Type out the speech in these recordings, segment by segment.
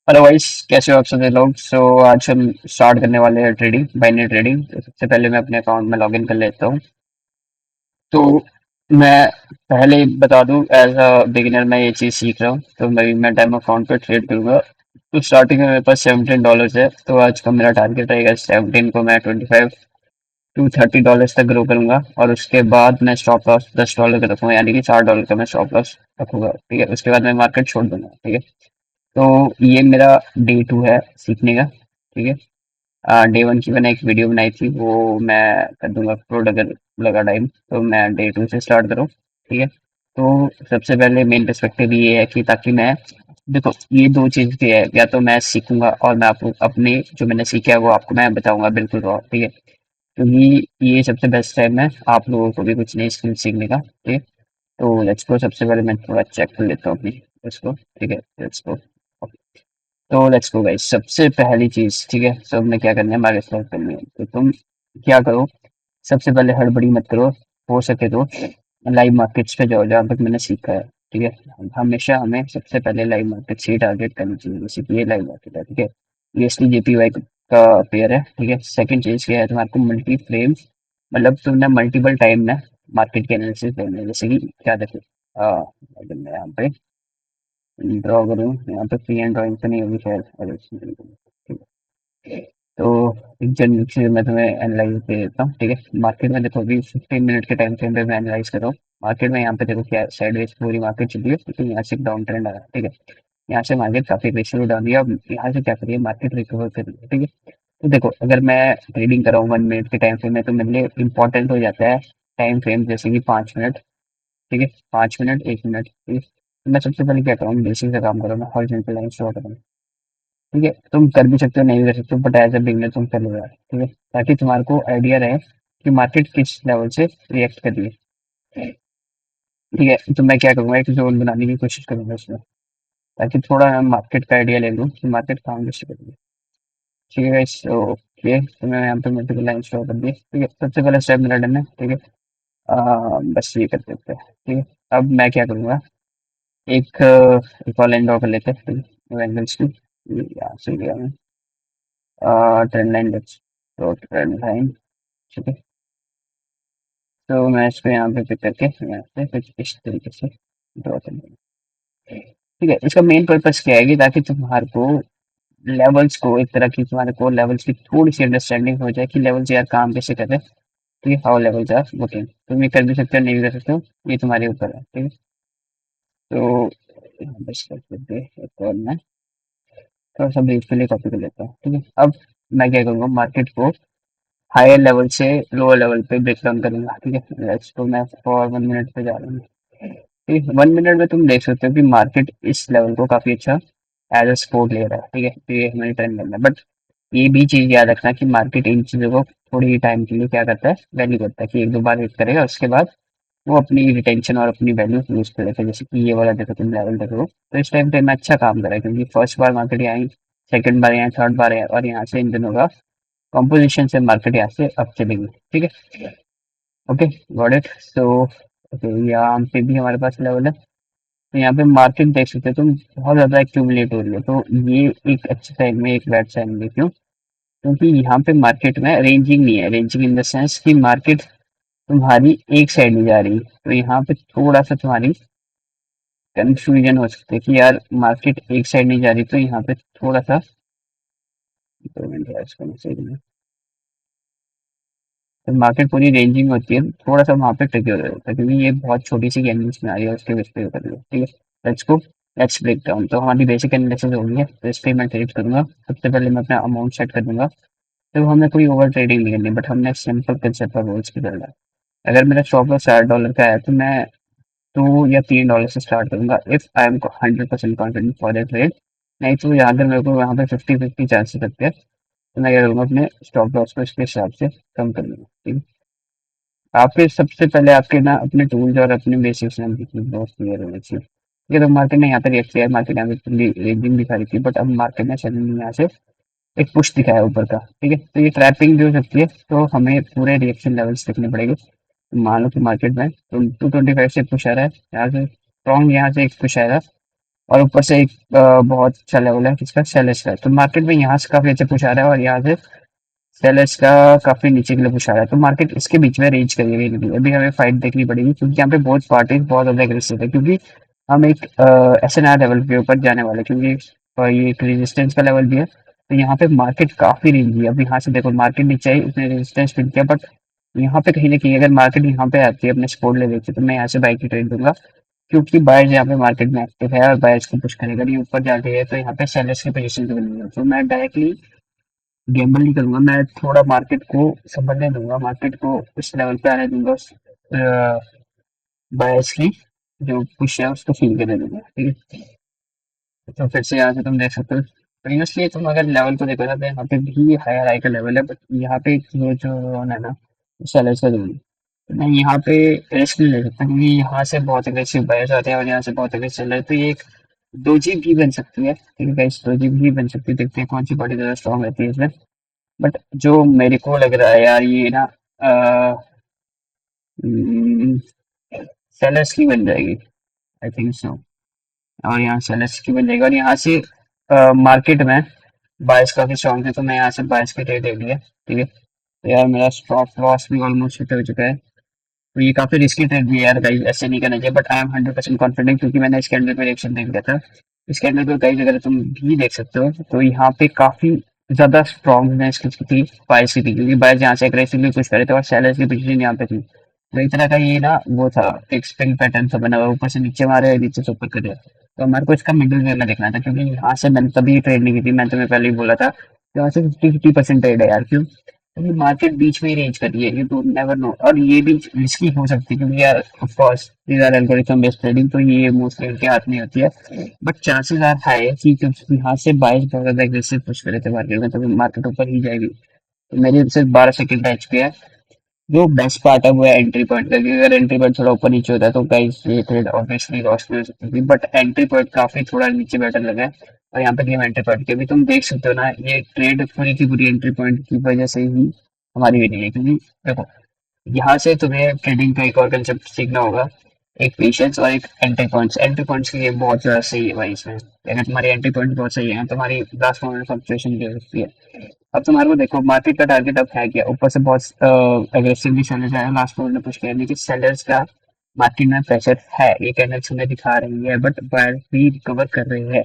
Hello guys, कैसे हो आप सभी लोग। आज हम स्टार्ट करने वाले हैं ट्रेडिंग, बाइनरी ट्रेडिंग। तो सबसे पहले मैं अपने अकाउंट में लॉगिन कर लेता हूँ। तो मैं पहले ही बता दूं, एज अ बिगिनर मैं ये चीज़ सीख रहा हूँ, तो मैं डेमो अकाउंट पे ट्रेड करूंगा। तो स्टार्टिंग में मेरे पास $17 है, तो आज का मेरा टारगेट रहेगा 17 को मैं 25 to $30 तक ग्रो करूंगा, और उसके बाद मैं स्टॉप लॉस $10 का रखूंगा, यानी कि $4 का मैं स्टॉप लॉस रखूंगा। ठीक है, उसके बाद मैं मार्केट छोड़ दूंगा। ठीक है, तो ये मेरा डे 2 है सीखने का। ठीक है, डे 1 की मैंने एक वीडियो बनाई थी, वो मैं कर दूंगा अपलोड अगर लगा टाइम। तो मैं डे 2 से स्टार्ट करूँ। ठीक है, तो सबसे पहले मेन पर्सपेक्टिव ये है कि ताकि मैं देखो, ये दो चीज़ की है, या तो मैं सीखूंगा और मैं आपको अपने जो मैंने सीखा है वो आपको मैं बताऊंगा बिल्कुल रॉ। ठीक है, क्योंकि ये सबसे बेस्ट टाइम है आप लोगों को भी कुछ नई स्किल सीखने का। ठीक है, तो लेट्स गो। सबसे पहले मैं थोड़ा चेक कर लेता हूँ अपनी इसको। ठीक है, लेट्स गो। तो लेट्स गो गाइस। सबसे पहली चीज, ठीक है, सब में क्या करना है, मार्केट सर्च करनी है। तो तुम क्या करो, सबसे पहले हड़बड़ी मत करो। हो सके तो लाइव मार्केट्स पे जाओ, जहाँ तक मैंने सीखा है। ठीक है, हमेशा हमें सबसे पहले लाइव मार्केट से ही टारगेट करनी चाहिए, जैसे कि ये लाइव मार्केट है। ठीक है, ये एस टी जेपीवाई का पेयर है। ठीक है, सेकंड चीज क्या है, तुम्हारे को मल्टी फ्रेम, मतलब तुमने मल्टीपल टाइम में मार्केट के एनालिसिस करने हैं। जैसे कि क्या देखो, अगर मैं यहाँ पे ड्रॉ करूँ, यहाँ पे फ्री एंड ड्राइंग तो नहीं होगी शायद। अरे ठीक है, तो एक जनरल चीज़ मैं तुम्हें एनालाइज दे देता हूँ। ठीक है, मार्केट में देखो अभी 15 मिनट के टाइम फ्रेम पे मैं एनालाइज कर रहा हूँ। मार्केट में यहाँ पे देखो क्या साइडवेज पूरी मार्केट चली है, लेकिन यहाँ से एक डाउन ट्रेंड आ रहा है। ठीक है, यहाँ से मार्केट काफी प्रेशर डाउन दिया, अब यहाँ से क्या करिए, मार्केट रिकवर कर रही है। ठीक है, तो देखो अगर मैं ट्रेडिंग कर रहा हूँ 1 मिनट के टाइम फ्रेम में, तो मेरे लिए इंपॉर्टेंट हो जाता है टाइम फ्रेम, जैसे कि 5 मिनट। ठीक है, 5 मिनट, 1 मिनट। ठीक है, तो मैं सबसे पहले क्या करूँ, बेसिक से काम करूँ, मैं हॉरिजॉन्टल लाइन ड्रॉ करूँ। ठीक है, तुम कर भी सकते हो, नहीं भी कर सकते हो, बट एज अ बिगनर तुम कर लो यार। ठीक है, ताकि तुम्हारे को आइडिया रहे कि मार्केट किस लेवल से रिएक्ट कर रही है। ठीक है, तो मैं क्या करूँगा, एक जोन बनाने की कोशिश करूंगा इसमें, ताकि थोड़ा मार्केट का आइडिया ले लूँ कि मार्केट कहाँ कैसे कर रही है। ठीक है गाइस, ओके, तो मैं यहाँ पे मल्टीपल लाइन शो कर दी। ठीक है, सबसे पहला स्टेप मेरा डन है। ठीक है, बस ये कर देते हैं। ठीक है, अब मैं क्या करूँगा, एक और लाइन ड्रॉ कर लेते हैं। ठीक है, एंगल्स की यहाँ से लिया मैं, trend line, let's draw trend line. ठीक है, तो मैं इसको यहाँ पे पिक करके यहाँ पे कुछ इस तरीके से ड्रॉ कर दूंगा। ठीक है, इसका मेन पर्पस क्या है कि ताकि तुम्हारे को लेवल्स को, एक तरह की तुम्हारे को लेवल्स की थोड़ी सी अंडरस्टैंडिंग हो जाए कि लेवल्स यार काम कैसे कर रहे हैं। ठीक है, हाउ लेवल्स आर वर्किंग। तुम ये कर भी सकते हो, नहीं भी कर सकते हो, ये तुम्हारे ऊपर है। ठीक है, तो यहाँ बस कर देते हैं, एक और मैं थोड़ा सा ब्रीफ के लिए कॉपी कर लेता हूँ। ठीक है, अब मैं क्या करूँगा, मार्केट को हायर लेवल से लोअर लेवल पे ब्रेक डाउन करूंगा। ठीक है, लेट्स तो मैं फॉर 1 मिनट पे जा रहा हूँ। ठीक है, 1 मिनट में तुम देख सकते हो कि मार्केट इस लेवल को काफी अच्छा एज अ सपोर्ट ले रहा है। ठीक है, तो ये हमारी ट्रेंड लाइन है, बट ये भी चीज याद रखना कि मार्केट इन चीजों को थोड़ी ही टाइम के लिए क्या करता है, वैल्यू करता है, कि एक दो बार हिट करेगा, उसके बाद वो अपनी रिटेंशन और अपनी वैल्यू लूज कर लेता है। जैसे कि ये वाला देखो, तुम लेवल देखो, तो इस टाइम पे मैं अच्छा काम करा है, क्योंकि फर्स्ट बार मार्केट यहाँ आई, सेकंड बार यहाँ, थर्ड बार यहाँ, और यहाँ से इन दोनों का कॉम्पोजिशन से मार्केट यहाँ से अप चलेगी। ठीक है, okay, got it. So okay, यहाँ पे भी हमारे पास लेवल है, तो यहाँ पे मार्केट देख सकते हो तुम, बहुत ज्यादा एक्यूमुलेट हो रही है। तो ये एक अच्छे साइड में, एक बैड साइड में। क्यों? क्योंकि यहाँ पे मार्केट में रेंजिंग नहीं है, रेंजिंग इन द सेंस कि मार्केट तुम्हारी एक साइड नहीं जा रही। तो यहाँ पे थोड़ा सा तुम्हारी कंफ्यूजन हो सकती है कि यार मार्केट एक साइड नहीं जा रही, तो यहाँ पे थोड़ा सा 2 मिनट है इसका मैसेज में, तो मार्केट पूरी रेंजिंग होती है, थोड़ा सा वहाँ पे ट्रिकी हो जाता है, क्योंकि ये बहुत छोटी सी कैंडल्स में आ रही है, उसके बेस पे कर रही है। ठीक है, let's go, let's break down. तो हमारी बेसिक एनालिसिस हो गई है, तो इस पे मैं ट्रेड करूंगा। सबसे पहले मैं अपना अमाउंट सेट कर दूंगा। तो हमें कोई ओवर ट्रेडिंग नहीं करनी, बट हमने सिंपल कंसेप्ट पर रूल्स पे चलना है। अगर मेरा स्टॉप लॉस $60 का है, तो मैं $2 या $3 से स्टार्ट करूंगा, if I am 100% confident for the trade. नहीं तो यहाँ अगर मेरे को यहाँ पे 50-50 चांसेस लगते हैं, तो मैं क्या करूँगा, अपने स्टॉप लॉस को इसके हिसाब से कम कर लूंगा। ठीक है, आपके सबसे पहले आपके ना अपने टूल्स और अपने बेसिक्स में बहुत क्लियर होने चाहिए। ये तो मार्केट ने यहाँ पे रिएक्ट किया है, मार्केट यहाँ पे रेंजिंग दिखा रही थी, बट अब मार्केट ने सडनली यहाँ से एक पुश दिखाया ऊपर का। ठीक है, तो ये ट्रैपिंग भी हो सकती है, तो हमें पूरे रिएक्शन लेवल्स देखने पड़ेंगे। तो मान लो कि मार्केट में तो 225 से पुश आ रहा है, यहाँ से स्ट्रॉन्ग, यहाँ से एक पुश आएगा, और ऊपर से एक बहुत अच्छा लेवल है किसका, सेलेस का। तो मार्केट में यहाँ से काफी अच्छे पुश आ रहा है और यहाँ से सेलेस का काफी नीचे के लिए पुश आ रहा है। तो मार्केट इसके बीच में रेंज करिएगा निकली। अभी हमें फाइट देखनी पड़ेगी क्योंकि यहाँ पे बहुत पार्टी बहुत ज्यादा एग्रेसिव है, क्योंकि हम एक एसएनआर लेवल के ऊपर जाने वाले हैं, क्योंकि ये एक रेजिस्टेंस का लेवल भी है। तो यहाँ पे मार्केट काफी रेंज है। अब यहाँ से देखो मार्केट नीचे आई, उसने रेजिस्टेंस फिट किया, बट यहाँ पे कहीं ना कहीं अगर मार्केट यहाँ पे आती है अपने सपोर्ट लेवल से, तो मैं यहाँ से बाइक की ट्रेड दूंगा, क्योंकि बायर्स यहाँ पे मार्केट में एक्टिव है और बायर्स को पुश करेगा। ये ऊपर जाके है तो यहाँ पे सेलर्स की पोजीशन पे बनेगा। तो मैं डायरेक्टली गैम्बल नहीं करूंगा, मैं थोड़ा मार्केट को संभलने दूंगा, मार्केट को उस लेवल पे आने दूंगा, उस बायर्स की जो पुश है उसको फील करने दूंगा, ठीक है। तो फिर से यहाँ से तुम देख सकते हो, प्रीवियसली तुम अगर लेवल को देखो ना, तो यहाँ पे भी हायर हाई का लेवल है, बट यहाँ पे जो जो जोन है ना, सेलर्स का जोन। तो मैं यहाँ पे रिस्क नहीं ले सकता, क्योंकि यहाँ से बहुत अग्रेसिव बायर्स आते हैं और यहाँ से बहुत अग्रेसिव सेलर। तो ये एक दोजी भी बन सकती है, ठीक है गाइस, दोजी भी बन सकती है। देखते हैं कौन सी बॉडी ज्यादा स्ट्रॉन्ग रहती है इसमें। बट जो मेरे को लग रहा है यार, ये ना सेलर्स की बन जाएगी, आई थिंक सो। और यहाँ सेलर्स की बन जाएगी और यहाँ से मार्केट में बायस काफी स्ट्रॉन्ग है, तो मैं यहाँ से बायस की ट्रेड ले लिया, ठीक है। तो यार मेरा स्टॉप लॉस भी ऑलमोस्ट हिट हो चुका है। तो ये काफी रिस्की ट्रेड भी है यार गाइस, ऐसे नहीं करना चाहिए, बट आई एम 100% कॉन्फिडेंट, क्योंकि मैंने इस कैंडल पे रिएक्शन देख लिया था। इस कैंडल पे गाइस अगर तुम भी देख सकते हो, तो यहाँ पे काफी ज्यादा स्ट्रॉन्गनेस किसकी थी, बायस की थी, क्योंकि बायस यहाँ से अग्रेसिवली कुछ करे थे और सेलर्स की पोजीशन यहाँ पे थी। तो एक तरह का ये ना वो था, एक स्प्रिंग पैटर्न सा बना हुआ, ऊपर से नीचे मारे, नीचे से ऊपर करे। तो हमारे को इसका मिडिल वे में देखना था, क्योंकि यहाँ से मैंने तभी ट्रेड नहीं की थी, मैंने तुम्हें पहले ही बोला था। तो यहाँ से 50-50% ट्रेड है यार, क्यों, क्योंकि मार्केट बीच में ही रेंज कर रही है, यू डोंट नेवर नो। और ये भी रिस्की हो सकती है, क्योंकि यार of course these are algorithm based trading, तो ये मोस्टली उनके हाथ में होती है। बट चांसेस आर हाई कि क्योंकि यहाँ से बाइस बहुत ज्यादा एग्रेसिव पुश करे थे मार्केट में, तो मार्केट ऊपर ही जाएगी। तो मेरी सिर्फ 12 सेकंड रह चुके हैं। जो बेस्ट पार्ट है वो है एंट्री पॉइंट का, क्योंकि अगर एंट्री पॉइंट थोड़ा ऊपर नीचे होता है तो गाइस ये ट्रेड ऑब्वियसली लॉस में हो सकती थी, बट एंट्री पॉइंट काफी थोड़ा नीचे बेटर लगा है। और यहाँ पे गेम एंट्री पॉइंट की अभी तुम देख सकते हो ना, ये ट्रेड पूरी की पूरी एंट्री पॉइंट की वजह से ही हमारी हुई है। क्योंकि देखो यहाँ से तुम्हें ट्रेडिंग का एक और कंसेप्ट सीखना होगा, एक पेशेंस और एक एंट्री पॉइंट्स। एंट्री पॉइंट्स की गेम बहुत ज्यादा सही है भाई इसमें, अगर तुम्हारी एंट्री पॉइंट बहुत सही है तुम्हारी लास्ट मोमेंट फ्लक्चुएशन भी हो सकती है। अब तुम्हारे को देखो मार्केट का टारगेट अब है क्या, ऊपर से बहुत अग्रेसिवली सेलर्स आया, लास्ट मोमेंट में पुश किया, लेकिन सेलर्स का मार्केट में प्रेशर है, ये कैंडल्स हमें दिखा रही है, बट बायर भी रिकवर कर रहे हैं।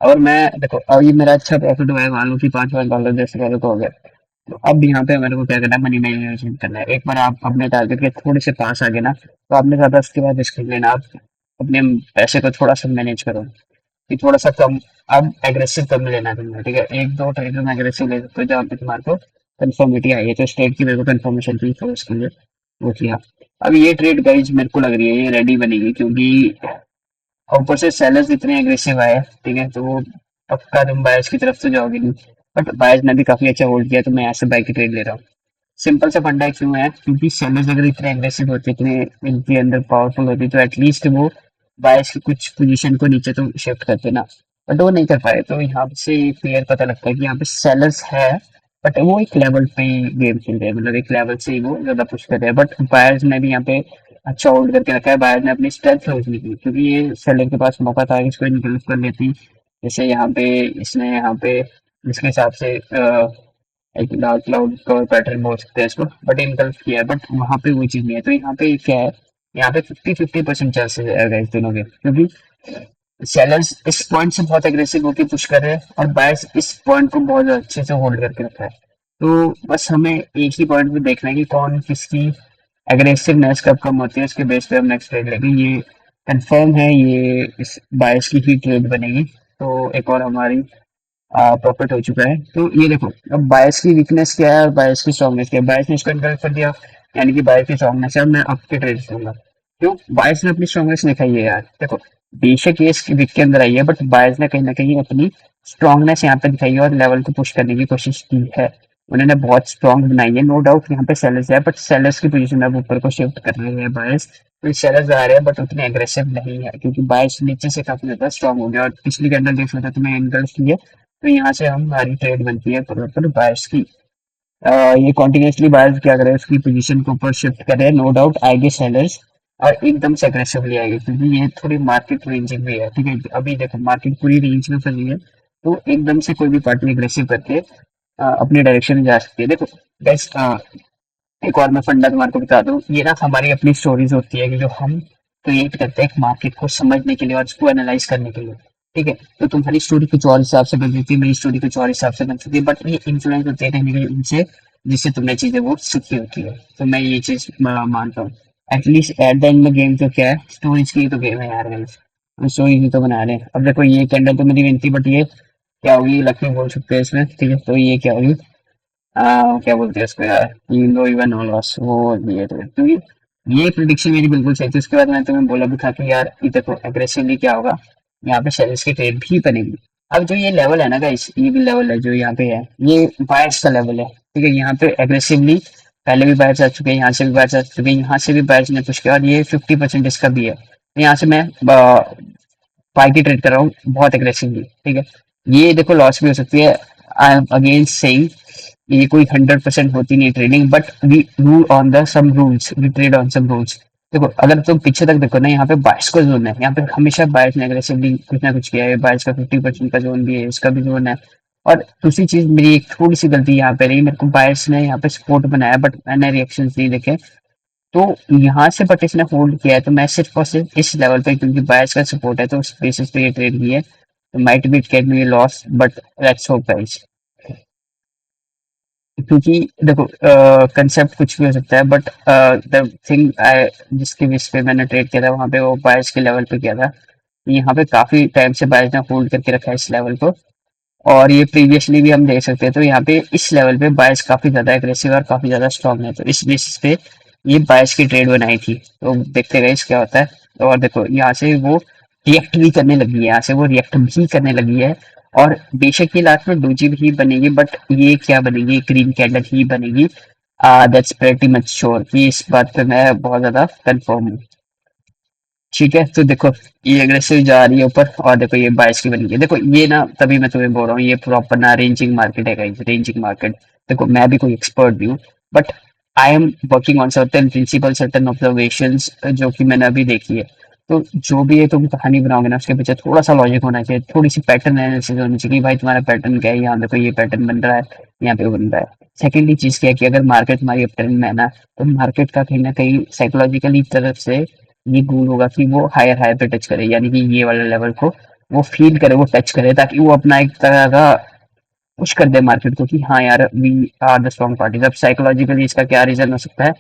और मैं देखो अब ये मेरा अच्छा प्रॉफिट हुआ है, मान लो कि $5 जैसे पहले को हो गया। तो अब यहाँ पे मेरे को क्या करना है, मनी मैनेजमेंट करना है। एक बार आप अपने टारगेट के थोड़े से पास आ गए ना, तो आपने ज्यादा उसके बाद रिस्क नहीं लेना। आप अपने पैसे को थोड़ा सा मैनेज करो, कि थोड़ा सा कम, अब एग्रेसिव कम लेना है तुमने, ठीक है। एक दो ट्रेड में एग्रेसिव ले सकते हो जहाँ पे तुम्हारे को कंफर्मिटी आई है। तो स्टेट की मेरे को कंफर्मेशन थी, तो उसके लिए वो किया। अब ये ट्रेड गाइज मेरे को लग रही है ये रेडी बनेगी, क्योंकि ऊपर से सेलर्स इतने एग्रेसिव आए, ठीक है। तो वो पक्का तुम बायर्स की तरफ तो जाओगे नहीं, बट बायर्स ने भी काफी अच्छा होल्ड किया, तो मैं यहाँ से बाय की ट्रेड ले रहा हूँ। सिंपल सा फंडा क्यों है, क्योंकि सेलर्स अगर इतने एग्रेसिव होते, इतने इनके अंदर पावरफुल होती, तो एटलीस्ट वो बायर्स की कुछ पोजीशन को नीचे तो शिफ्ट करते ना, बट वो नहीं कर पाए। तो यहाँ से क्लियर पता लगता है कि यहाँ पे सेलर्स है, बट वो एक लेवल पे गेम खेल रहे हैं, मतलब एक लेवल से ही वो ज्यादा पुश कर रहे हैं। बट बायर्स ने भी यहाँ पे अच्छा होल्ड करके रखा है, बायर्स ने अपनी स्ट्रेंथ लूज नहीं की, क्योंकि ये सेलर के पास मौका था कि इसको इनकल्फ कर लेती। जैसे यहाँ पे इसने यहाँ पे इसके हिसाब से एक डार्क क्लाउड कवर पैटर्न बोल सकते हैं इसको, बट इनकल्फ किया है, बट वहां पे वो चीज नहीं है। तो यहाँ पे क्या है, यहाँ पे 50-50% चांसेस है guys दोनों के, क्योंकि सेलर्स इस पॉइंट से बहुत एग्रेसिव होकर पुश कर रहे हैं और बायर्स इस पॉइंट को बहुत अच्छे से होल्ड करके रखा है। तो बस हमें एक ही पॉइंट पे देखना है कि कौन किसकी एग्रेसिवनेस कब कम होती है, उसके बेस पे हम नेक्स्ट ट्रेड लेंगे। ये कंफर्म है, ये इस बायर्स की ही ट्रेड बनेगी। तो एक और हमारी प्रॉफिट हो चुका है। तो ये देखो अब बायस की वीकनेस क्या है और बायस की स्ट्रॉन्गनेस क्या है, बायस ने इसको इनकरेक्ट कर दिया, यानी कि बायस की स्ट्रॉन्गनेस है। अब मैं आपके ट्रेड दूंगा, क्यों, बायस ने अपनी स्ट्रॉन्गनेस दिखाई है यार। देखो बेशक ये इसकी वीक के अंदर आई है, बट बायस ने कहीं ना कहीं अपनी स्ट्रॉन्गनेस यहाँ पे दिखाई है और लेवल को पुश करने की कोशिश की है। उन्होंने बहुत स्ट्रॉन्ग बनाई है, नो डाउट यहाँ पे सेलर्स है, बट सेलर्स की पोजीशन अब ऊपर को शिफ्ट कर रहे हैं बायस। तो सेलर्स आ रहे हैं बट उतने एग्रेसिव नहीं है, क्योंकि बायस नीचे से काफी ज्यादा स्ट्रॉन्ग हो गया। और पिछली कैंडल देख सकते हो तुम्हें इनकल्फ की है, तो यहाँ से हमारी ट्रेड बनती है प्रॉपर बायर्स की। ये कॉन्टिन्यूसली बायर्स क्या कर रहे हैं, उसकी पोजीशन को ऊपर शिफ्ट कर रहे हैं, नो डाउट आएंगे सेलर्स। और एकदम से अग्रेसिवली आएगी, क्योंकि ये थोड़ी मार्केट रेंजिंग भी है, ठीक है। अभी देखो मार्केट पूरी रेंज में फंसी है, तो एकदम से कोई भी पार्टी अग्रेसिव करके अपनी डायरेक्शन में जा सकती है। देखो गाइस, एक और मैं फंडा तुम्हारे को बता दूं, ये ना हमारी अपनी स्टोरीज होती है कि जो हम क्रिएट करते हैं मार्केट को समझने के लिए और उसको एनालाइज करने के लिए, ठीक है। तो तुम्हारी स्टोरी कुछ और हिसाब से बन सकती है, मेरी स्टोरी कुछ और हिसाब से बन सकती है, बट ये इन्फ्लुएंस होते हैं कहीं ना कहीं उनसे जिससे तुमने चीजें वो सीखी होती है। तो मैं ये चीज मानता हूँ। एटलीस्ट एट द एंड में गेम तो क्या है, स्टोरीज की तो गेम है यार गाइस, हम स्टोरीज भी तो बना रहे हैं। अब देखो ये कैंडल तो मेरी विनती, बट ये क्या होगी, लकी बोल सकते हैं इसमें, ठीक है। तो ये क्या होगी, क्या बोलते हैं उसको यार, नो इवन नो लॉस, वो ये तो ये प्रिडिक्शन मेरी बिल्कुल सही थी। उसके बाद मैंने तुम्हें बोला भी था कि यार ये देखो एग्रेसिवली क्या होगा, यहाँ पे शेयर्स की ट्रेड भी बनेगी। अब जो ये लेवल है ना गाइस, ये भी लेवल है जो यहाँ पे है, ये बायर्स का लेवल है, ठीक है। यहाँ पे एग्रेसिवली पहले भी बायर्स आ चुके हैं, यहाँ से भी बायर्स आ चुके हैं, यहाँ से भी बायर्स ने पुश किया, और ये 50% इसका भी है। तो यहाँ से मैं बाई की ट्रेड कर रहा हूँ बहुत एग्रेसिवली, ठीक है। ये देखो लॉस भी हो सकती है, आई एम अगेंस्ट सेइंग ये कोई 100% होती नहीं trading, but we rule on the some rules, we trade on some rules. देखो अगर तुम पीछे तक देखो ना, यहाँ पे बायर्स का जोन है, यहाँ पे हमेशा बायर्स ने अग्रेसिवली कुछ ना कुछ किया है, बायर्स का 50% का जोन भी है, इसका भी जोन है। और दूसरी चीज, मेरी एक थोड़ी सी गलती यहाँ पे रही, मेरे को बायर्स ने यहाँ पे सपोर्ट बनाया बट मैंने रिएक्शन नहीं देखे। तो यहाँ से बट इसने होल्ड किया है, तो मैं सिर्फ और सिर्फ इस लेवल पे, क्योंकि बायर्स का सपोर्ट है तो उस बेसिस पे ये ट्रेड की है। तो might be it get me loss, but let's hope guys. क्योंकि देखो कंसेप्ट कुछ भी हो सकता है, बट द थिंग आई जिसके बेस पे मैंने ट्रेड किया था वहां पे वो बायर्स के लेवल पे किया था। यहाँ पे काफी टाइम से बायर्स ने होल्ड करके रखा है इस लेवल को, और ये प्रीवियसली भी हम देख सकते हैं। तो यहाँ पे इस लेवल पे बायर्स काफी ज्यादा एग्रेसिव और काफी ज्यादा स्ट्रांग है, तो इस बेसिस पे ये बायर्स की ट्रेड बनाई थी। तो देखते गए क्या होता है। और देखो यहाँ से वो रिएक्ट भी करने लगी है, यहाँ से वो रिएक्ट भी करने लगी है। और बेशक ये लास्ट में डोजी भी बनेगी, बट ये क्या बनेगी, ग्रीन कैंडल ही बनेगी। दैट्स प्रेटी मच श्योर, कि इस बात पे मैं बहुत ज्यादा कंफर्म हूँ। ठीक है, तो देखो ये अग्रेसिव जा रही है ऊपर, और देखो ये 22 की बनी है। देखो ये ना, तभी मैं तुम्हें बोल रहा हूँ ये प्रॉपर ना रेंजिंग मार्केट है गाइस, रेंजिंग मार्केट। देखो मैं भी कोई एक्सपर्ट नहीं हूँ, but I am working on certain principle, certain observations जो कि मैंने अभी देखी है। तो जो भी है तुम कहानी बनाओगे ना, उसके पीछे थोड़ा सा लॉजिक होना चाहिए, थोड़ी सी पैटर्न एनालिसिस होनी चाहिए कि भाई तुम्हारा पैटर्न क्या है, यहाँ देखो ये पैटर्न बन रहा है, यहाँ पे बन रहा है। सेकेंडली चीज क्या है कि अगर मार्केट हमारी अप ट्रेंड में है ना, तो मार्केट का कहीं ना कहीं साइकोलॉजिकली तरफ से ये गोल होगा कि वो हायर हायर पे टच करे, यानी कि ये वाले लेवल को वो फील करे, वो टच करे, ताकि वो अपना एक तरह का पुश कर दे मार्केट को कि हाँ यार we are the strong party. अब साइकोलॉजिकली इसका क्या रीजन हो सकता है,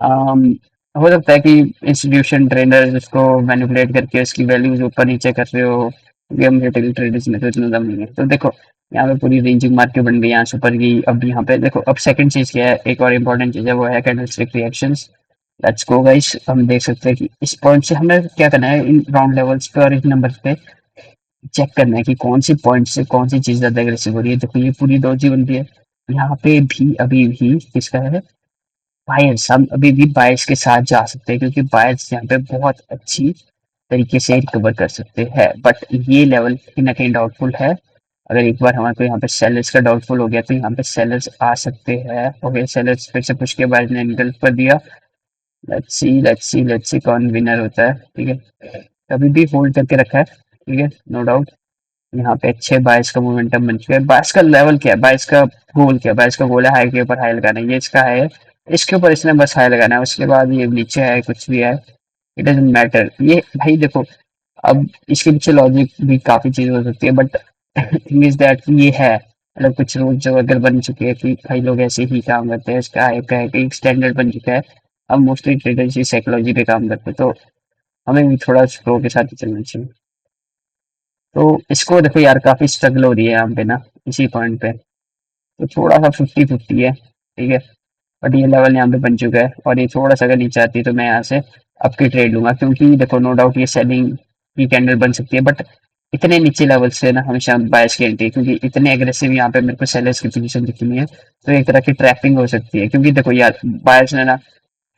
अम, हो सकता है कि इंस्टीट्यूशन ट्रेडर्स उसको मैनिपुलेट करके उसकी वैल्यूज ऊपर नीचे कर रहे हो, क्योंकि हम रिटेल ट्रेडर्स में तो इतना दम नहीं है। तो देखो यहाँ पे पूरी रेंजिंग मार्केट बन गई यहाँ सुपर की। अब यहाँ पे देखो, अब सेकंड चीज क्या है, एक और इम्पोर्टेंट चीज है, वो है candlestick reactions. Let's go guys, हम देख सकते हैं कि इस पॉइंट से हमें क्या करना है, इन राउंड लेवल्स पे और इन नंबर पे चेक करना है कि कौन सी पॉइंट से कौन सी चीज ज्यादा एग्रेसिव हो रही है। देखो ये पूरी डोजी बन रही है, यहाँ पे भी अभी भी किसका है, बायर्स। हम अभी भी बायर्स के साथ जा सकते हैं, क्योंकि बायर्स यहाँ पे बहुत अच्छी तरीके से रिकवर कर सकते हैं, बट ये लेवल कहीं ना कहीं डाउटफुल है। अगर एक बार हमारे को यहाँ पे सेलर्स का डाउटफुल हो गया, तो यहाँ पे सेलर्स आ सकते हैं। ओके, सेलर्स फिर से पुश के बायर्स ने निकल कर दिया। लेट्स सी कौन विनर होता है, ठीक है। अभी भी होल्ड करके रखा है, ठीक है, नो डाउट। यहाँ पे अच्छे बायस का मोमेंटम बन चुका है। बायस का लेवल क्या है, बायस का गोल क्या है, बायस का गोल है हाई के ऊपर हाई लगाना है, ये इसका है। इसके ऊपर इसने बस हाई लगाना है, उसके बाद ये नीचे है कुछ भी है, इट डजंट मैटर। ये भाई देखो, अब इसके पीछे लॉजिक भी काफी चीज हो सकती है, बट थिंग इज दैट ये है, मतलब कुछ रूल जो अगर बन चुके हैं कि भाई लोग ऐसे ही काम करते हैं, इसका एक स्टैंडर्ड बन चुका है। अब मोस्टली ट्रेडर्स इस साइकोलॉजी पे काम करते हैं, तो हमें भी थोड़ा फ्लो के साथ ही चलना चाहिए। तो इसको देखो यार, काफी स्ट्रगल हो रही है यहाँ पे ना, इसी पॉइंट पे। तो थोड़ा सा 50-50 है, ठीक है। बट ये लेवल यहाँ पे बन चुका है, और ये थोड़ा सा अगर नीचे आती है तो मैं यहाँ से आपकी ट्रेड लूंगा, क्योंकि देखो नो डाउट ये सेलिंग की कैंडल बन सकती है, बट इतने नीचे लेवल से ना हमेशा बायस की एंट्री, क्योंकि इतने एग्रेसिव यहाँ पे मेरे को सेलर्स की पोजीशन दिखनी है, तो एक तरह की ट्रैपिंग हो सकती है। क्योंकि देखो यार, बायर्स ने ना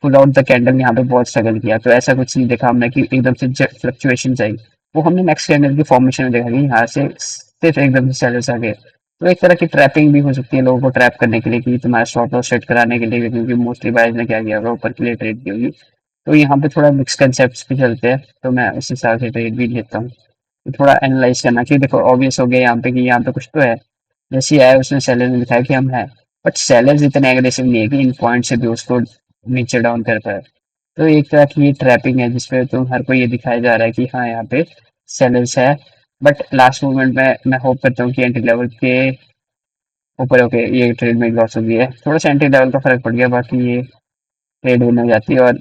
पुल आउट द कैंडल यहाँ पे बहुत स्ट्रगल किया, तो ऐसा कुछ नहीं देखा हमने कि एकदम से फ्लक्चुएशन आई। वो हमने नेक्स्ट कैंडल की फॉर्मेशन में देखा कि यहाँ से सिर्फ एकदम से सेलर्स आ गए। तो एक तरह की ट्रैपिंग भी हो सकती है लोगों को ट्रैप करने के लिए, कि तुम्हारा शॉर्ट लॉस सेट कराने के लिए, क्योंकि मोस्टली बायर्स ने क्या किया होगा, ऊपर के लिए ट्रेड की होगी। तो यहाँ पे थोड़ा मिक्स कंसेप्ट भी चलते हैं, तो मैं उस हिसाब से ट्रेड भी लेता हूँ। तो थोड़ा एनालाइज करना कि देखो ऑब्वियस हो गया यहाँ पे कि यहाँ पे कुछ तो है। जैसे ही आया उसने सेलर ने दिखाया कि हम है, बट सेलर्स इतने एग्रेसिव नहीं है कि इन पॉइंट से भी उसको नीचे डाउन कर पाए। तो एक तरह की ये ट्रैपिंग है जिसपे तुम हर कोई ये दिखाया जा रहा है कि हाँ यहाँ पे सेलर्स है, बट लास्ट मोमेंट में मैं होप करता हूँ कि एंट्री लेवल के ऊपर ओके ये ट्रेड में लॉस हो गई है, थोड़ा सा एंट्री लेवल का फर्क पड़ गया, बाकी ये ट्रेड विन हो जाती है। और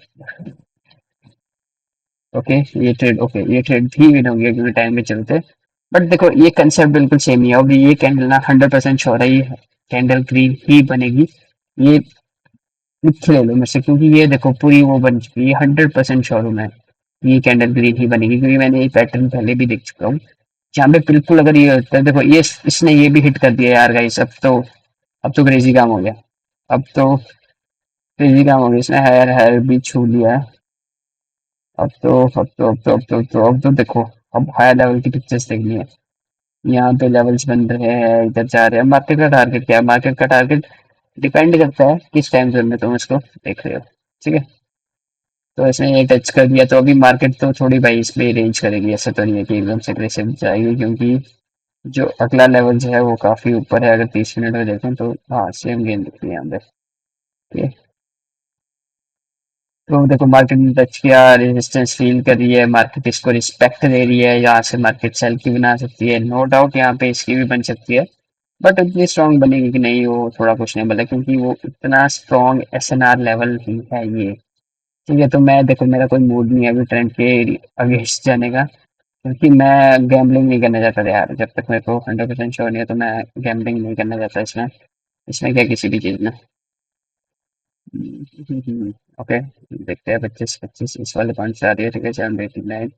ओके ये ट्रेड भी विन हो गया क्योंकि टाइम में चलते। बट देखो ये कंसेप्ट बिल्कुल सेम ही है, अभी ये कैंडल ना 100% श्योर है, ये कैंडल ग्रीन ही बनेगी। ये मुझसे ले लो मेरे से, क्योंकि ये देखो पूरी वो बन चुकी है, 100% श्योर हूँ मैं, ये कैंडल ग्रीन ही बनेगी क्योंकि मैंने ये पैटर्न पहले भी देख चुका हूँ। जहाँ पे बिल्कुल अगर ये होता है, देखो ये इसने ये भी हिट कर दिया यार गाइस, अब तो क्रेजी काम हो गया। अब तो क्रेजी काम हो गया, इसने हायर हायर भी छू लिया है। अब तो देखो, अब हायर लेवल की पिक्चर्स देखनी है। यहाँ पे लेवल्स बन रहे हैं, इधर जा रहे हैं। मार्केट का टारगेट क्या है? मार्केट का टारगेट डिपेंड करता है किस टाइम जोन में तुम इसको देख रहे हो। ठीक है, तो इसने ये टच कर दिया, तो अभी मार्केट तो थोड़ी भाई इस पे रेंज करेगी, ऐसा तो नहीं है कि एकदम से अग्रेसिव जाएगी, क्योंकि जो अगला लेवल जो है वो काफी ऊपर है। अगर 30 मिनट में देखें तो हाँ सेम गेम दिख रही है यहाँ पे। ठीक है, तो देखो मार्केट ने टच किया, रेजिस्टेंस फील कर रही है, मार्केट इसको रिस्पेक्ट दे रही है, यहाँ से मार्केट सेल की बना सकती है, नो डाउट यहाँ पे इसकी भी बन सकती है। बट उतनी स्ट्रांग बनेगी कि नहीं वो थोड़ा कुछ नहीं बोला, क्योंकि वो इतना स्ट्रांग एसएनआर लेवल ही है ये। ठीक है, तो मैं देखो मेरा कोई मूड नहीं है अभी ट्रेंड के अगेंस्ट जाने का, क्योंकि मैं गैम्बलिंग नहीं करना चाहता यार, जब तक मेरे को 100% श्योर नहीं है तो मैं गैम्बलिंग नहीं करना चाहता इसमें। इसमें क्या किसी भी चीज में। ओके, देखते हैं 25 25 इस वाले पॉइंट से आ रही है। ठीक है, 789।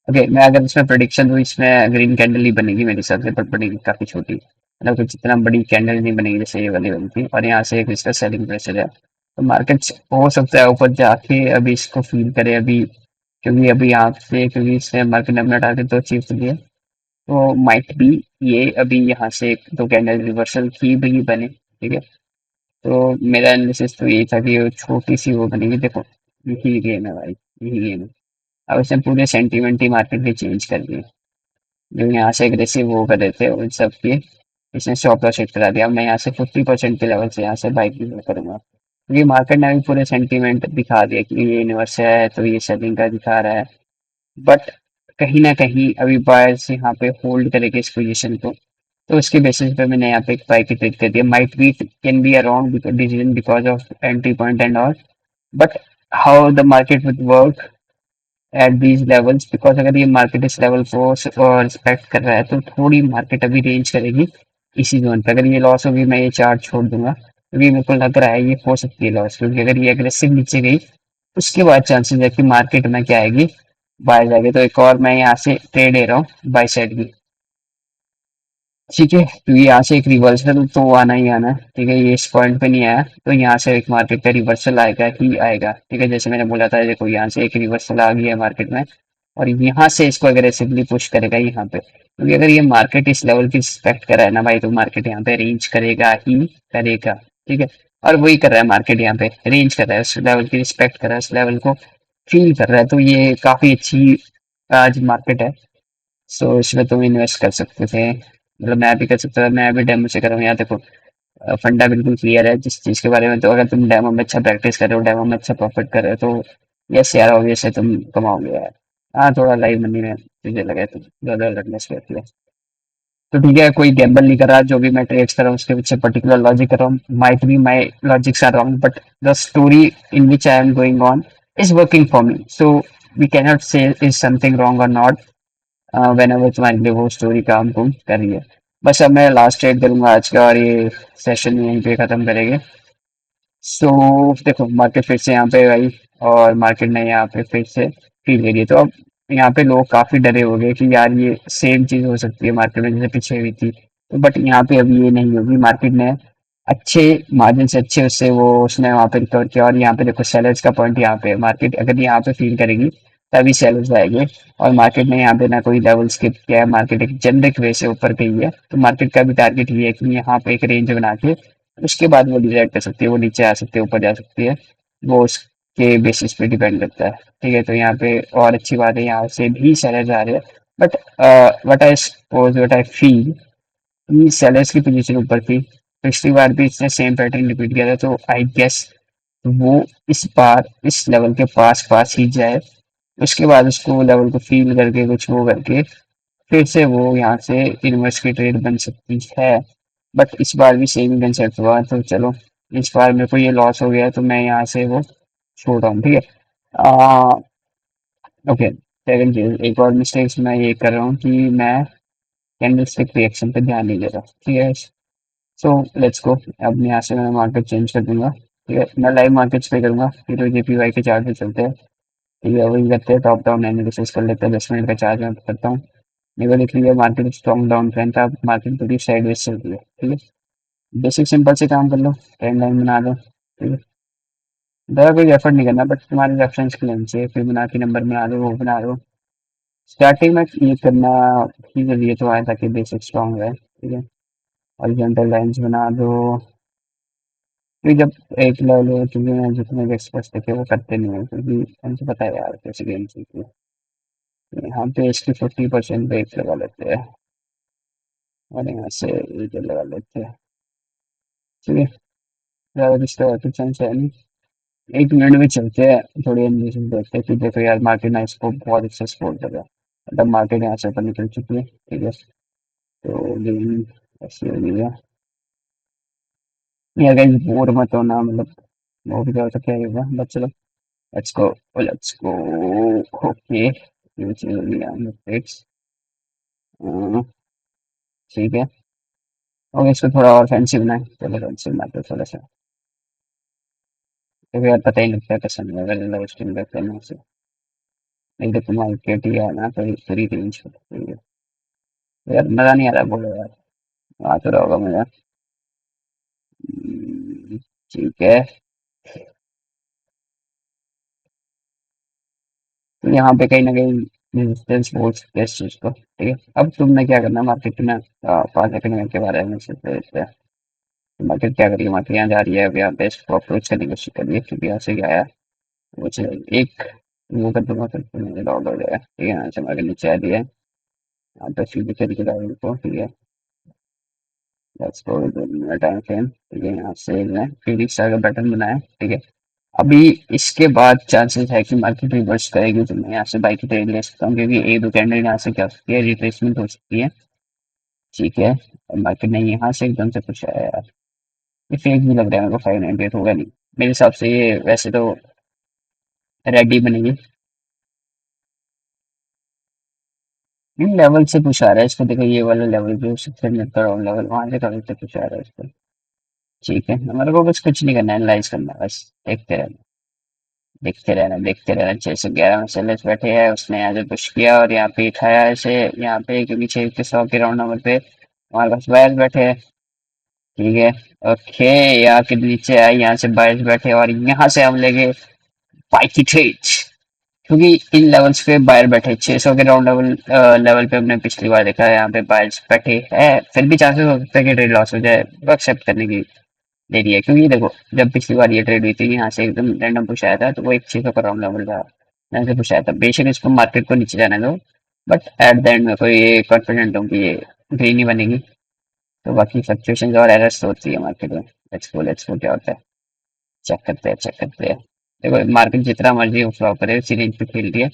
ओके, मैं अगर इसमें प्रिडिक्शन दूं, इसमें ग्रीन कैंडल ही बनेगी मेरे हिसाब से, बट बनेगी काफी छोटी, मतलब कुछ इतना बड़ी कैंडल नहीं बनेगी जैसे ये वाली बनती। और यहाँ से एक इसका सेलिंग प्रेशर है, तो मार्केट हो सकता है ऊपर जाके अभी इसको फील करे अभी, क्योंकि अभी यहाँ से, क्योंकि इसने मार्केट ने अपना टारगेट तो अचीव कर लिया, तो माइट भी ये अभी यहाँ से एक दो कैंडल रिवर्सल की भी बने। ठीक है, तो मेरा एनालिसिस तो यही था कि वो छोटी सी वो बनेगी। देखो यही गेम है भाई, यही गेम है। अब इसने पूरे सेंटीमेंट ही मार्केट के चेंज कर दिए, जो यहाँ से एग्रेसिव वो कर रहे थे उन सब के, इसने स्टॉप लॉस हिट करा दिया। अब मैं यहाँ से 50% के लेवल से यहाँ से बाइक भी करूंगा, क्योंकि मार्केट ने अभी पूरे सेंटीमेंट दिखा दिया कि ये यूनिवर्स है, तो ये सेलिंग का दिखा रहा है। बट कहीं ना कहीं अभी बायर्स यहाँ पे होल्ड करेंगे इस पोजीशन को, तो उसके बेसिस पे मैंने यहाँ पे एक बाइक की ट्रेड कर दिया। Might be can be a wrong decision because of entry point and all, but how the market would work at these levels, because अगर ये मार्केट इस लेवल को रिस्पेक्ट कर रहा है तो थोड़ी मार्केट अभी रेंज करेगी इसी जोन पे। अगर ये लॉस होगी मैं ये चार्ट छोड़ दूंगा, क्योंकि मेरे को लग रहा है ये हो सकती है लॉस, क्योंकि अगर ये अग्रेसिव नीचे गई उसके बाद चांसेस है कि मार्केट में क्या आएगी, बाय जाएगी। तो एक और मैं यहाँ से ट्रेड ले रहा हूँ बाय साइड की। ठीक है, तो यहाँ से एक रिवर्सल तो आना ही आना है। ठीक है, ये इस पॉइंट पे नहीं आया तो यहाँ से एक मार्केट का रिवर्सल आएगा ही आएगा। ठीक है, जैसे मैंने बोला था, देखो यहाँ से एक रिवर्सल आ गया है मार्केट में, और यहाँ से इसको अग्रेसिवली पुश करेगा यहाँ पे, क्योंकि अगर ये मार्केट इस लेवल की रिस्पेक्ट कर रहा है ना भाई, तो मार्केट यहाँ पे रेंज करेगा ही करेगा। ठीक है, और वही कर रहा है मार्केट, यहाँ पे रेंज कर रहा है, उस लेवल की रिस्पेक्ट कर रहा है, उस लेवल को फील कर रहा है, तो ये काफी अच्छी आज मार्केट है। सो इसमें तुम इन्वेस्ट कर सकते थे, मतलब मैं भी कर सकता था, मैं अभी डेमो से कर रहा हूँ। यहाँ देखो फंडा बिल्कुल क्लियर है जिस चीज़ के बारे में, तो अगर तुम डेमो में अच्छा प्रैक्टिस कर रहे हो, डेमो में अच्छा प्रॉफिट कर रहे हो, तो यस यार ऑब्वियस है तुम कमाओगे यार। हाँ, थोड़ा लाइव मनी में तुझे लगे तो ज़्यादा लगनेस रहती है। तो ठीक है, कोई गैम्बल नहीं कर रहा, जो भी मैं ट्रेड्स कर रहा हूँ उसके पीछे पर्टिकुलर लॉजिक कर रहा हूँ। Might be my logics are wrong, but the story in which I am going on is working for me, so we can not say is something wrong और नॉट, वेन एवर तुम्हारे लिए वो story काम तुम कर रही है। बस अब मैं लास्ट ट्रेड करूंगा आज का, और ये सेशन यहीं पे खत्म करेंगे। सो देखो मार्केट फिर से यहाँ पे आई, और मार्केट ने यहाँ पे फिर से फील करी है, तो अब यहाँ पे लोग काफी डरे हो गए कि यार ये सेम चीज हो सकती है मार्केट में जैसे पीछे हुई थी, तो बट यहाँ पे अभी ये नहीं होगी। मार्केट ने अच्छे मार्जिन से अच्छे उससे वो उसने वहाँ पे रिकवर किया, और यहाँ पे देखो सेलर्स का पॉइंट यहाँ पे, मार्केट अगर यहाँ पे फील करेगी तभी सेलर्स आएंगे। और मार्केट ने यहाँ पे ना कोई लेवल स्किप किया है, मार्केट एक जेनरिक वे से ऊपर गई है, तो मार्केट का भी टारगेट ये है कि यहाँ पे एक रेंज बना के उसके बाद वो डिसाइड कर सकती है, वो नीचे आ सकती है ऊपर जा सकती है, वो के बेसिस पे डिपेंड करता है। ठीक है, तो यहाँ पे और अच्छी बात है, यहाँ से भी सेलर आ रहे हैं। बट वट आई फील कि सेलर्स की पोजीशन ऊपर थी, पिछली बार भी इसने सेम पैटर्न रिपीट किया था, तो आई गेस वो इस बार इस लेवल के पास पास ही जाए, उसके बाद उसको वो लेवल को फील करके कुछ वो करके फिर से वो यहाँ से इन्वर्स की ट्रेड बन सकती है। बट इस बार भी सेम ही कंसेप्ट हुआ, तो चलो इस बार मेरे को ये लॉस हो गया, तो मैं यहाँ से वो छोड़ रहा हूँ। ठीक है, ओके। सेकंड चीज, एक और मिस्टेक्स मैं ये कर रहा हूँ कि मैं कैंडलस्टिक रिएक्शन पे ध्यान नहीं दे रहा। ठीक है, सो लेट्स गो। अब यहाँ से मैं मार्केट चेंज कर दूंगा। ठीक है, मैं लाइव मार्केट्स पे करूंगा, फिर जेपीवाई के चार्ट पे चलते हैं। ठीक है, वही करते हैं, टॉप डाउन एनालिसिस कर लेते हैं। 10 मिनट का चार्ज मैं करता हूँ। मेरे को दिख रही है मार्केट स्ट्रॉन्ग डाउन ट्रेंड था, मार्केट पूरी साइडवेज चल रही है। ठीक है, बेसिक सिंपल से काम कर लो, ट्रेंड लाइन बना दो। ठीक है, ज़्यादा कोई एफर्ट नहीं करना, बट तुम्हारे रेफरेंस के लिए चाहिए, फिर बना के नंबर बना दो, वो बना दो। स्टार्टिंग में ये करना ही जरूरी तो आया ताकि बेसिक स्ट्रॉन्ग है। ठीक है, हॉरिजॉन्टल लाइंस बना दो। फिर जब एक लेवल हो, क्योंकि मैं जितने भी एक्सपर्ट्स देखे वो करते नहीं है, क्योंकि उनको पता है यार कैसे गेम सीखी है। यहाँ पे इसकी 50% ब्रेक लगा लेते हैं, और यहाँ से ये लगा लेते हैं। ठीक है, ज़्यादा डिस्टर्ब तो चांस है नहीं। 1 मिनट में चलते हैं, थोड़ी एनालिसिस देखते हैं कि देखो यार मार्केट ना इसको बहुत अच्छा सपोर्ट कर रहा है। मतलब मार्केट यहाँ से ऊपर निकल चुकी है। ठीक है, तो गेम ऐसी हो गई है। नहीं अगर बोर मत होना, मतलब वो भी तो क्या होगा, बट चलो let's go, let's go. Okay, ये चीज हो गई है फिक्स। ठीक है, और इसको थोड़ा और फैंसी बनाए, चलो फैंसी बनाते हैं थोड़ा सा, क्योंकि यार पता ही नहीं लगता कैसा नहीं अगर लाइव स्ट्रीम करते हैं ना उसे। नहीं तो तुम्हारी केटी है ना, तो पूरी रेंज होती है। यार मजा नहीं आ रहा, बोलो यार, आ तो रहा होगा मजा। ठीक है, तो यहाँ पे कहीं ना कहीं रेजिस्टेंस बोल सकते हैं इस चीज को। ठीक है, अब तुमने क्या करना, मार्केट में 5 सेकंड के बारे में सोच रहे थे। मार्केट क्या करिए, मार्केट यहाँ जा रही है, अब यहाँ पे इसको अप्रोच करने की कोशिश करिए, क्योंकि यहाँ से क्या आया वो चले एक वो कर दूंगा, फिर मुझे डाउट हो जाएगा। ठीक है, यहाँ से मार्केट नीचे आ रही है, यहाँ पे सीधे तरीके से को। ठीक है, लेट्स गो टाइम फ्रेम। ठीक है, यहाँ से मैं फीनिक्स का बटन बनाया। ठीक है, अभी इसके बाद चांसेस है कि मार्केट रिवर्स करेगी, तो मैं यहाँ से बाई की ट्रेड ले सकता हूँ, क्योंकि एक दो कैंडल यहाँ से क्या हो सकती है, रिट्रेसमेंट हो सकती है। ठीक है, और मार्केट ने यहाँ से एकदम से कुछ आया यार, ये फेक भी लग रहा है मेरे को, 598 होगा नहीं मेरे हिसाब से, ये वैसे तो रेडी बनेगी। इन लेवल से कुछ आ रहा है इसको, देखो ये वाला लेवल जो सबसे मिडल राउंड लेवल, वहां से कभी से कुछ आ रहा है इसको। ठीक है, हमारे को बस कुछ नहीं करना है, एनालाइज करना है बस, देखते रहना, देखते रहना, देखते रहना। 611 में सेलर्स बैठे हैं, उसने यहाँ से पुश किया और यहाँ पे उठाया ऐसे, यहाँ पे क्योंकि 6 के 100 के राउंड नंबर पे हमारे पास बायर्स बैठे हैं। ठीक है, ओके, यहाँ के नीचे आई, यहाँ से बायर्स बैठे और यहाँ से हम लेंगे बाई की ट्रेड, क्योंकि इन लेवल्स पे बायर बैठे 600 के राउंड लेवल पे हमने पिछली बार देखा है, यहाँ पे बायर्स बैठे हैं, फिर भी चांसेस हो सकता है कि ट्रेड लॉस हो जाए, वो एक्सेप्ट करने की दे रही है। क्योंकि देखो जब पिछली बार ये ट्रेड हुई थी, यहाँ से एकदम रैंडम पुश आया था, तो वो एक 600 का राउंड लेवल था, यहाँ से पुश आया था, बेशक इसको मार्केट को नीचे जाने दो, बट एट द एंड में कोई ये कॉन्फिडेंट हूँ कि ये ग्रीन ही बनेगी। तो बाकी फ्लक्चुएशन और एरर्स तो होती है मार्केट में। लेट्स गो क्या होता है, चेक करते हैं, चेक करते हैं। देखो मार्केट जितना मर्जी फ्लॉप करे, उसी रेंज पे खेल रही है।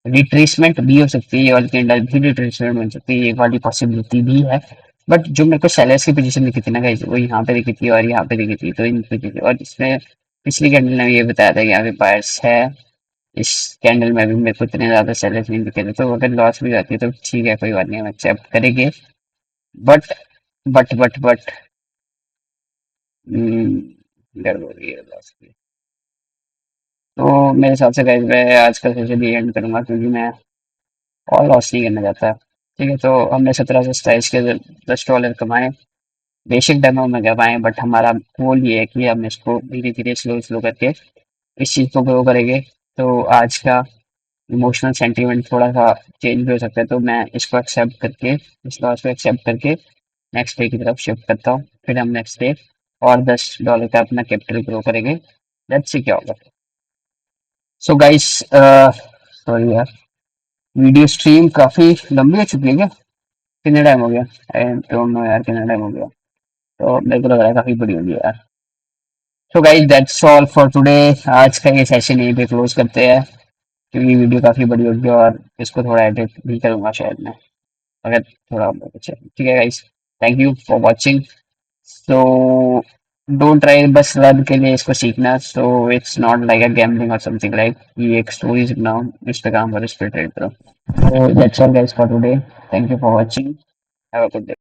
रिट्रेसमेंट भी हो सकती है, ये वाली कैंडल भी रिट्रेसमेंट बन सकती है, ये वाली पॉसिबिलिटी भी है। बट जो मेरे को सेलर्स की पोजीशन दिखी थी ना गाइस, वो यहाँ पे दिखी थी और यहाँ पे दिखी थी, तो इन पोजीशन और इसमें पिछली कैंडल ने ये बताया था कि यहाँ पे बायर्स है। इस कैंडल में भी मेरे को इतने ज्यादा सेलर्स नहीं दिखे थे, तो अगर लॉस भी आती है तो ठीक है, कोई बात नहीं, हम एक्सेप्ट करेंगे। बट बट डर हो रही है लॉस की। तो मेरे हिसाब से गाइस मैं आज का सेशन ये एंड करूंगा, क्योंकि मैं और लॉस नहीं करना चाहता। ठीक है, तो हमने 17 से 27 के $10 कमाए, बेसिक डेमो में कमाए, बट हमारा गोल ये है कि हम इसको धीरे धीरे स्लो स्लो करके इस चीज़ को ग्रो करेंगे। तो आज का इमोशनल सेंटीमेंट थोड़ा सा चेंज भी हो सकता है, तो मैं इसको एक्सेप्ट करके, इस लॉस को एक्सेप्ट करके नेक्स्ट डे की तरफ शिफ्ट करता हूँ, फिर हम नेक्स्ट डे और $10 का अपना कैपिटल ग्रो करेंगे। लेट्स सी क्या होगा। सो गाइस, सॉरी यार, वीडियो स्ट्रीम काफी लंबी हो चुकी है क्या? कितने टाइम हो गया? आई डोंट नो यार, कितना टाइम हो गया। तो मेरे को लग रहा है काफी बड़ी होगी यार। So guys, that's all for today. आज का ये सेशन यहीं पे क्लोज करते हैं, क्योंकि वीडियो काफी बड़ी होगी और इसको थोड़ा एडिट भी करूंगा शायद मैं, अगर थोड़ा बहुत अच्छा। ठीक है guys, thank you for watching. So don't try बस लर्न के लिए इसको सीखना। So it's not like a gambling और समथिंग लाइक। ये एक स्टोरीज बनाओ, इस पे काम करो, इस पे ट्रेड करो। So that's all guys for today. Thank you for watching. Have a good day.